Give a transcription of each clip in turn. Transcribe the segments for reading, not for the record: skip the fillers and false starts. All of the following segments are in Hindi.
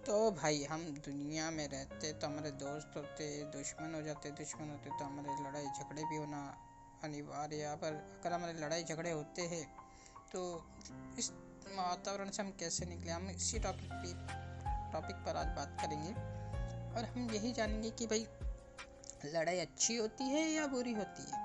तो भाई हम दुनिया में रहते तो हमारे दोस्त होते, दुश्मन हो जाते, दुश्मन होते तो हमारे लड़ाई झगड़े भी होना अनिवार्य है। पर अगर हमारे लड़ाई झगड़े होते हैं तो इस वातावरण से हम कैसे निकले, हम इसी टॉपिक पर आज बात करेंगे। और हम यही जानेंगे कि भाई लड़ाई अच्छी होती है या बुरी होती है।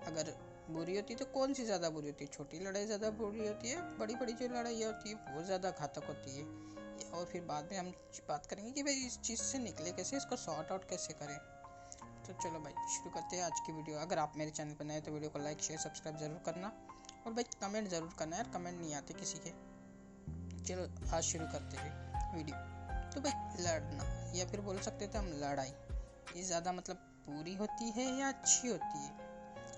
अगर बुरी होती तो कौन सी ज़्यादा बुरी होती है, छोटी लड़ाई ज़्यादा बुरी होती है, बड़ी बड़ी जो लड़ाई होती है वो ज़्यादा घातक होती है। और फिर बाद में हम बात करेंगे कि भाई इस चीज़ से निकले कैसे, इसको सॉर्ट आउट कैसे करें। तो चलो भाई शुरू करते हैं आज की वीडियो। अगर आप मेरे चैनल पर नए तो वीडियो को लाइक शेयर सब्सक्राइब ज़रूर करना, और भाई कमेंट ज़रूर करना यार, कमेंट नहीं आते किसी के। चलो आज शुरू करते हैं वीडियो। तो भाई लड़ना, या फिर बोल सकते थे हम लड़ाई, ये ज़्यादा मतलब बुरी होती है या अच्छी होती है,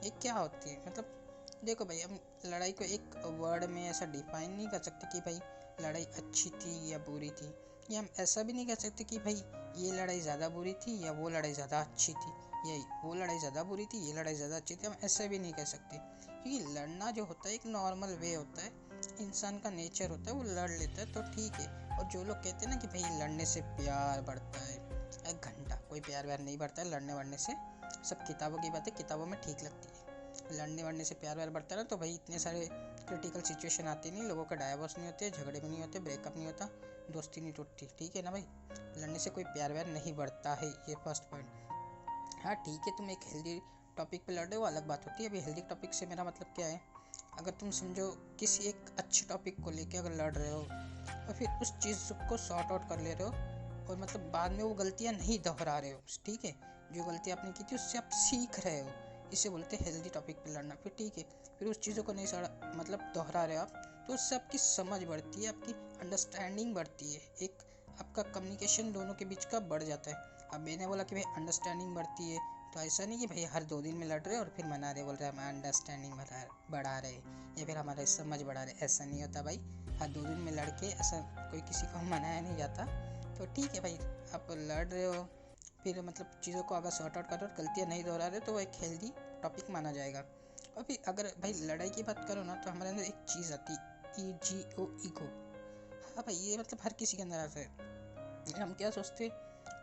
ये क्या होती है। मतलब देखो भाई, हम लड़ाई को एक वर्ड में ऐसा डिफाइन नहीं कर सकते कि भाई लड़ाई अच्छी थी या बुरी थी, या हम ऐसा भी नहीं कह सकते कि भाई ये लड़ाई ज़्यादा बुरी थी या वो लड़ाई ज़्यादा अच्छी थी, या वो लड़ाई ज़्यादा बुरी थी ये लड़ाई ज़्यादा अच्छी थी। हम ऐसा भी नहीं कह सकते, क्योंकि लड़ना जो होता है एक नॉर्मल वे होता है, इंसान का नेचर होता है, वो लड़ लेता है तो ठीक है। और जो लोग कहते हैं ना कि भाई लड़ने से प्यार बढ़ता है, एक घंटा कोई प्यार व्यार नहीं बढ़ता है लड़ने वड़ने से, सब किताबों की बातें किताबों में ठीक लगती है। लड़ने वड़ने से प्यार व्यार बढ़ता है तो भाई इतने सारे क्रिटिकल सिचुएशन आती नहीं, लोगों का डाइवोर्स नहीं होते, झगड़े भी नहीं होते, ब्रेकअप नहीं होता, दोस्ती नहीं टूटती, ठीक है ना भाई। लड़ने से कोई प्यार व्यार नहीं बढ़ता है, ये फर्स्ट पॉइंट। हाँ ठीक है, तुम एक हेल्दी टॉपिक पे लड़ रहे हो अलग बात होती है। अभी हेल्दी टॉपिक से मेरा मतलब क्या है, अगर तुम समझो किसी एक अच्छे टॉपिक को लेके अगर लड़ रहे हो और फिर उस चीज़ को सॉर्ट आउट कर ले रहे हो, और मतलब बाद में वो गलतियाँ नहीं दोहरा रहे हो, ठीक है, जो गलती आपने की थी उससे आप सीख रहे हो, इसे बोलते हैं हेल्दी टॉपिक पे लड़ना। फिर ठीक है, फिर उस चीज़ों को नहीं मतलब दोहरा रहे हो आप, तो उससे आपकी समझ बढ़ती है, आपकी अंडरस्टैंडिंग बढ़ती है, एक आपका कम्युनिकेशन दोनों के बीच का बढ़ जाता है। अब मैंने बोला कि भाई अंडरस्टैंडिंग बढ़ती है, तो ऐसा नहीं कि भाई हर 2 दिन में लड़ रहे और फिर मना रहे, बोल रहे हम अंडरस्टैंडिंग बढ़ा रहे या फिर हमारा समझ बढ़ा रहे, ऐसा नहीं होता भाई। हर 2 दिन में लड़के ऐसा कोई किसी को मनाया नहीं जाता। तो ठीक है भाई, आप लड़ रहे हो, फिर मतलब चीज़ों को अगर सॉर्ट आउट कर रहे हो, गलतियाँ नहीं दोहरा रहे, तो वो एक हेल्दी टॉपिक माना जाएगा। और फिर अगर भाई लड़ाई की बात करो ना, तो हमारे अंदर एक चीज़ आती है ईगो, ईगो। हाँ भाई, ये मतलब हर किसी के अंदर आता है। हम क्या सोचते,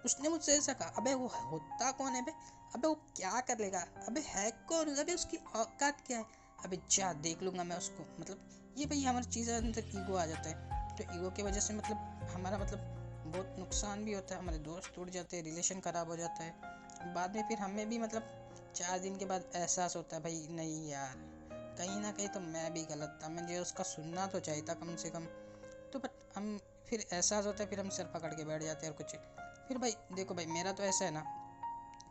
उसने मुझसे ऐसा कहा, अबे वो होता कौन है बे, अबे वो क्या कर लेगा, अबे है कौन, अबे उसकी औकात क्या है, अबे जा देख लूँगा मैं उसको। मतलब ये भाई हमारी चीज़ अंदर ईगो आ जाता है। तो ईगो की वजह से मतलब हमारा मतलब बहुत नुकसान भी होता है, हमारे दोस्त टूट जाते हैं, रिलेशन ख़राब हो जाता है। बाद में फिर हमें भी मतलब 4 दिन के बाद एहसास होता है भाई नहीं यार, कहीं ना कहीं तो मैं भी गलत था, मुझे उसका सुनना तो चाहिए था कम से कम। तो बट हम फिर एहसास होता है, फिर हम सिर पकड़ के बैठ जाते हैं और कुछ। फिर भाई देखो भाई, मेरा तो ऐसा है ना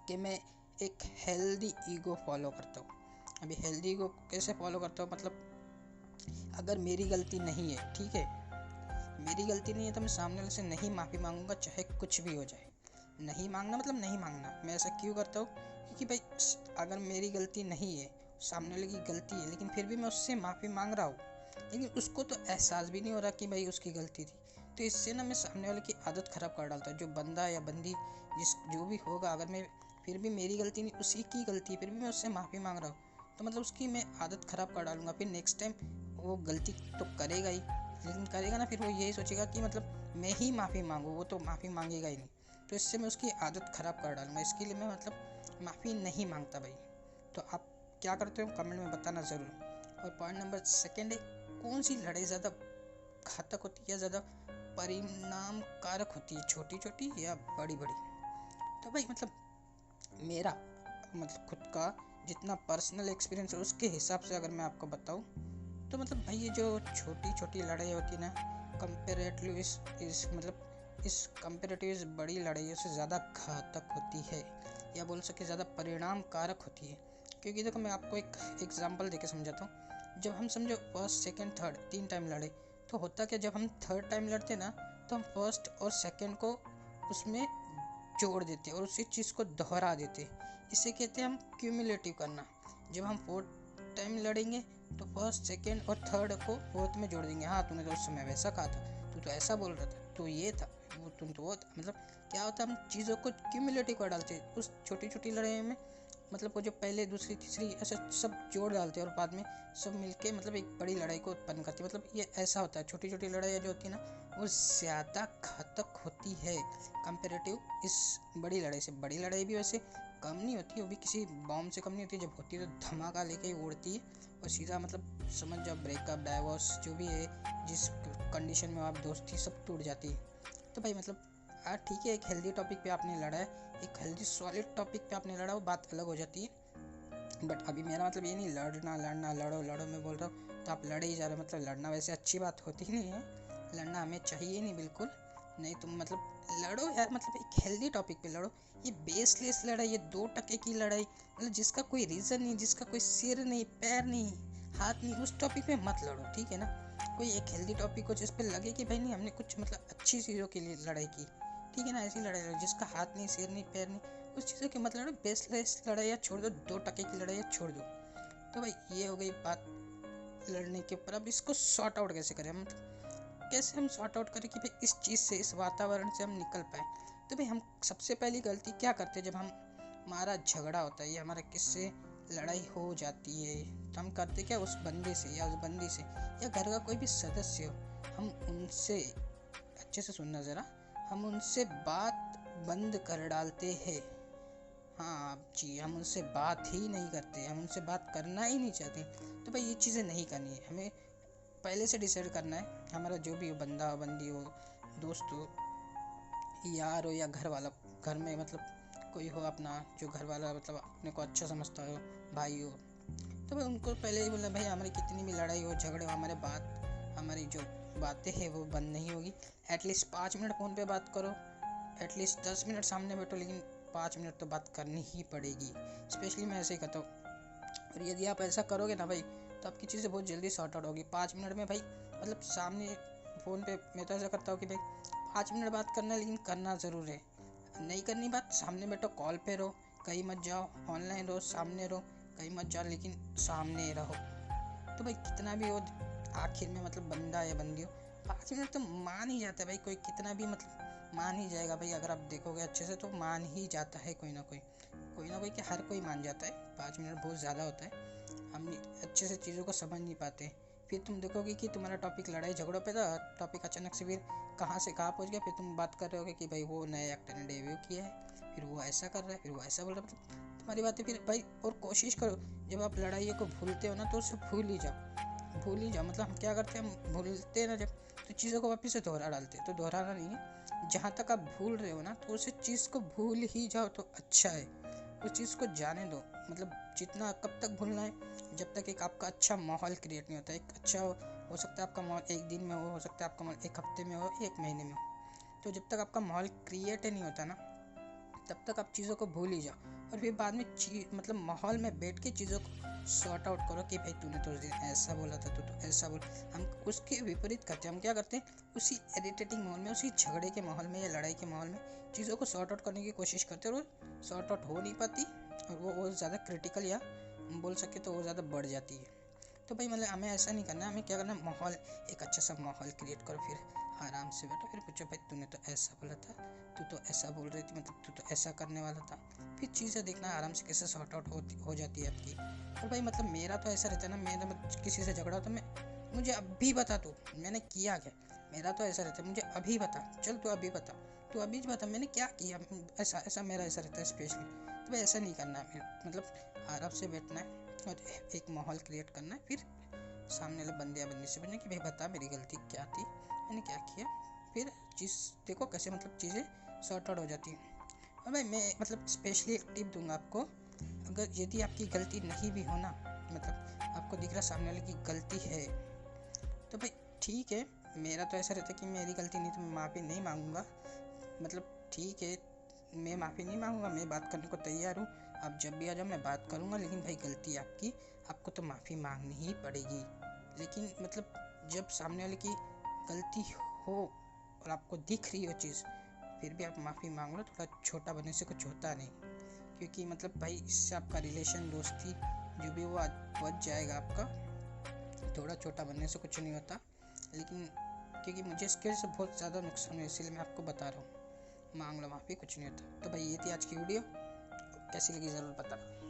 कि मैं एक हेल्दी ईगो फॉलो करता हूँ। अभी हेल्दी ईगो कैसे फॉलो करता हूँ, मतलब अगर मेरी गलती नहीं है, ठीक है, मेरी गलती नहीं है तो मैं सामने वाले से नहीं माफ़ी मांगूंगा, चाहे कुछ भी हो जाए। नहीं मांगना मतलब नहीं मांगना। मैं ऐसा क्यों करता हूँ, क्योंकि भाई अगर मेरी गलती नहीं है, सामने वाले की गलती है, लेकिन फिर भी मैं उससे माफ़ी मांग रहा हूँ, लेकिन उसको तो एहसास भी नहीं हो रहा कि भाई उसकी गलती थी, तो इससे ना मैं सामने वाले की आदत ख़राब कर डालता हूँ। जो बंदा या बंदी जो भी होगा, अगर मैं फिर भी मेरी गलती नहीं उसी की गलती है, फिर भी मैं उससे माफ़ी मांग रहा हूँ, तो मतलब उसकी मैं आदत ख़राब कर डालूँगा। फिर नेक्स्ट टाइम वो गलती तो करेगा ही, लेकिन करेगा ना फिर वो यही सोचेगा कि मतलब मैं ही माफ़ी मांगूँ, वो तो माफ़ी मांगेगा ही नहीं। तो इससे मैं उसकी आदत ख़राब कर डालूँगा, इसके लिए मैं मतलब माफ़ी नहीं मांगता भाई। तो आप क्या करते हो कमेंट में बताना ज़रूर। और पॉइंट नंबर सेकेंड है, कौन सी लड़ाई ज़्यादा घातक होती है या ज़्यादा परिणाम कारक होती है, छोटी छोटी या बड़ी बड़ी। तो भाई मतलब मेरा मतलब खुद का जितना पर्सनल एक्सपीरियंस है उसके हिसाब से अगर मैं आपको बताऊं, तो मतलब भाई ये जो छोटी छोटी लड़ाई होती है ना, कंपेरेटिवली इस मतलब इस कंपेरेटिव इस बड़ी लड़ाइयों से ज़्यादा घातक होती है, या बोल सके ज़्यादा परिणाम कारक होती है। क्योंकि देखो मैं आपको एक एग्जांपल देके समझाता हूँ। जब हम समझो फर्स्ट सेकंड थर्ड 3 टाइम लड़े, तो होता क्या, जब हम थर्ड टाइम लड़ते ना, तो हम फर्स्ट और सेकंड को उसमें जोड़ देते और उसी चीज़ को दोहरा देते। इसे कहते हैं हम क्यूमुलेटिव करना। जब हम फोर्थ टाइम लड़ेंगे तो फर्स्ट सेकंड और थर्ड को फोर्थ में जोड़ देंगे। हाँ तूने तो उस समय वैसा कहा था, तू तो ऐसा बोल रहा था, तो ये था, वो तुम तो वो था। मतलब क्या होता है, हम चीज़ों को क्यूमुलेटिव कर डालते उस छोटी छोटी लड़ाई में। मतलब वो जो पहले दूसरी तीसरी ऐसे सब जोड़ डालते हैं और बाद में सब मिलके मतलब एक बड़ी लड़ाई को उत्पन्न करती है। मतलब ये ऐसा होता है, छोटी छोटी लड़ाइयाँ जो होती है ना, वो ज़्यादा घातक होती है कंपेरेटिव इस बड़ी लड़ाई से। बड़ी लड़ाई भी वैसे कम नहीं होती, वो भी किसी बॉम्ब से कम नहीं होती। जब होती है तो धमाका लेके ही उड़ती है और सीधा मतलब समझ जाओ ब्रेकअप, डाइवोर्स जो भी है, जिस कंडीशन में आप दोस्ती सब टूट जाती है। तो भाई मतलब ठीक है, एक हेल्दी टॉपिक पे आपने लड़ा है, एक हेल्दी सॉलिड टॉपिक पे आपने लड़ा, वो बात अलग हो जाती है। बट अभी मेरा मतलब ये नहीं लड़ना लड़ो लड़ो मैं बोल रहा हूँ तो आप लड़े ही जा रहे हो। मतलब लड़ना वैसे अच्छी बात होती ही नहीं है, लड़ना हमें चाहिए नहीं बिल्कुल नहीं। तुम मतलब लड़ो यार, मतलब एक हेल्दी टॉपिक पे लड़ो। ये बेसलेस लड़ाई, ये 2 टके की लड़ाई, मतलब जिसका कोई रीज़न नहीं, जिसका कोई सिर नहीं, पैर नहीं, हाथ नहीं, उस टॉपिक पे मत लड़ो, ठीक है ना। कोई एक हेल्दी टॉपिक हो जिस पे लगे कि भाई नहीं हमने कुछ मतलब अच्छी चीज़ों के लिए लड़ाई की, ठीक है ना। ऐसी लड़ाई लड़ो जिसका हाथ नहीं, सिर नहीं, पैर नहीं, उस चीज़ों की मत लड़ो। बेसलेस लड़ाई छोड़ दो, 2 टके की लड़ाई छोड़ दो। तो भाई ये हो गई बात लड़ने के ऊपर। अब इसको सॉर्ट आउट कैसे करें, मतलब कैसे हम सॉर्ट आउट करें कि भाई इस चीज़ से, इस वातावरण से हम निकल पाए। तो भाई हम सबसे पहली गलती क्या करते हैं, जब हमारा झगड़ा होता है या हमारा किससे लड़ाई हो जाती है, तो हम करते क्या, उस बंदे से या उस बंदी से या घर का कोई भी सदस्य हो, हम उनसे, अच्छे से सुनना ज़रा, हम उनसे बात बंद कर डालते हैं। हाँ जी, हम उनसे बात ही नहीं करते, हम उनसे बात करना ही नहीं चाहते। तो भाई ये चीज़ें नहीं करनी है, हमें पहले से डिसाइड करना है। हमारा जो भी हो, बंदा हो, बंदी हो, दोस्त हो, यार हो या घर वाला, घर में मतलब कोई हो अपना जो घर वाला मतलब अपने को अच्छा समझता हो, भाई हो, तो भाई उनको पहले ही बोलना भाई हमारी कितनी भी लड़ाई हो, झगड़े हो, हमारी जो बातें हैं वो बंद नहीं होगी। एटलीस्ट 5 मिनट फ़ोन पे बात करो, एटलीस्ट 10 मिनट सामने बैठो, लेकिन 5 मिनट तो बात करनी ही पड़ेगी। स्पेशली मैं ऐसे ही करता हूँ, और यदि आप ऐसा करोगे ना भाई तो आपकी चीज़ें बहुत जल्दी सॉर्ट आउट होगी 5 मिनट में। भाई मतलब सामने फ़ोन पे मैं तो ऐसा करता हूँ कि भाई 5 मिनट बात करना है, लेकिन करना ज़रूर है। नहीं करनी बात, सामने बैठो, कॉल पे रहो, कहीं मत जाओ, ऑनलाइन रहो, सामने रहो, कहीं मत जाओ, लेकिन सामने रहो। तो भाई कितना भी हो, आखिर में मतलब बंदा या बंदी हो, 5 मिनट तो मान ही जाता है भाई। कोई कितना भी मतलब मान ही जाएगा भाई, अगर आप देखोगे अच्छे से तो मान ही जाता है कोई ना कोई क्या, हर कोई मान जाता है। 5 मिनट बहुत ज़्यादा होता है, हम अच्छे से चीज़ों को समझ नहीं पाते। फिर तुम देखोगे कि तुम्हारा टॉपिक लड़ाई झगड़ों पे था, टॉपिक अचानक से फिर कहाँ से कहाँ पहुँच गया। फिर तुम बात कर रहे होगे कि भाई वो नए एक्टर ने डेब्यू किया है, फिर वो ऐसा कर रहा है, फिर वो ऐसा बोल रहा है, मतलब तुम्हारी बातें फिर भाई। और कोशिश करो जब आप लड़ाइयों को भूलते हो ना तो उसे भूल ही जाओ। मतलब हम क्या करते हैं, हम भूलते हैं ना जब, तो चीज़ों को वापस से दोहरा डालते हैं। तो दोहराना नहीं है, जहाँ तक आप भूल रहे हो ना तो उस चीज़ को भूल ही जाओ तो अच्छा है। उस चीज़ को जाने दो, मतलब जितना कब तक भूलना है, जब तक एक आपका अच्छा माहौल क्रिएट नहीं होता। एक अच्छा हो सकता है आपका माहौल एक दिन में हो सकता है आपका माहौल एक हफ्ते में हो, 1 महीने में हो। तो जब तक आपका माहौल क्रिएट नहीं होता ना, तब तक आप चीज़ों को भूल ही जाओ। और फिर बाद में मतलब माहौल में बैठ के चीज़ों को सॉर्ट आउट करो कि भाई तूने तो उस दिन ऐसा बोला था, तो ऐसा बोल। हम उसके विपरीत करते हैं, हम क्या करते हैं, उसी इरिटेटिंग माहौल में, उसी झगड़े के माहौल में या लड़ाई के माहौल में चीज़ों को सॉर्ट आउट करने की कोशिश करते हैं, और सॉर्ट आउट हो नहीं पाती, और वो ज़्यादा क्रिटिकल या बोल सके तो वो ज़्यादा बढ़ जाती है। तो भाई मतलब हमें ऐसा नहीं करना, हमें क्या करना, माहौल एक अच्छा सा माहौल क्रिएट करो, फिर आराम से बैठो, फिर पूछो भाई तूने तो ऐसा बोला था, तू तो ऐसा बोल रही थी, मतलब तू तो ऐसा करने वाला था। फिर चीज़ें देखना आराम से कैसे सॉर्ट आउट हो जाती है आपकी। और भाई मतलब मेरा तो ऐसा रहता है ना, मेरा किसी से झगड़ा हो तो मुझे अभी बता तू मैंने किया क्या। मेरा तो ऐसा रहता है, मुझे अभी बता, चल तू अभी बता, तू अभी बता मैंने क्या किया, ऐसा मेरा ऐसा रहता है स्पेशली। तो भाई ऐसा नहीं करना है, मतलब आराम से बैठना है और एक माहौल क्रिएट करना है। फिर सामने वाले बंदे या बंदी से पूछना कि भाई बता मेरी गलती क्या थी, मैंने क्या किया। फिर चीज़ देखो कैसे मतलब चीज़ें सॉर्ट आउट हो जाती हैं। और भाई मैं मतलब स्पेशली एक टिप दूंगा आपको, अगर यदि आपकी गलती नहीं भी हो ना, मतलब आपको दिख रहा सामने वाले की गलती है, तो भाई ठीक है। मेरा तो ऐसा रहता है कि मेरी गलती नहीं तो मैं माफ़ी नहीं मांगूंगा, मतलब ठीक है मैं माफ़ी नहीं मांगूंगा, मैं बात करने को तैयार हूँ, आप जब भी आ जाओ मैं बात करूँगा, लेकिन भाई गलती आपकी, आपको तो माफ़ी मांगनी ही पड़ेगी। लेकिन मतलब जब सामने वाले की गलती हो और आपको दिख रही हो चीज़, फिर भी आप माफ़ी मांग लो, थोड़ा छोटा बनने से कुछ होता नहीं, क्योंकि मतलब भाई इससे आपका रिलेशन, दोस्ती जो भी वो बच जाएगा आपका। थोड़ा छोटा बनने से कुछ नहीं होता, लेकिन क्योंकि मुझे इसके से बहुत ज़्यादा नुकसान हुआ, इसलिए मैं आपको बता रहा हूँ, मांग लो माफ़ी, कुछ नहीं होता। तो भाई ये थी आज की वीडियो, कैसी लगी ज़रूर बताना।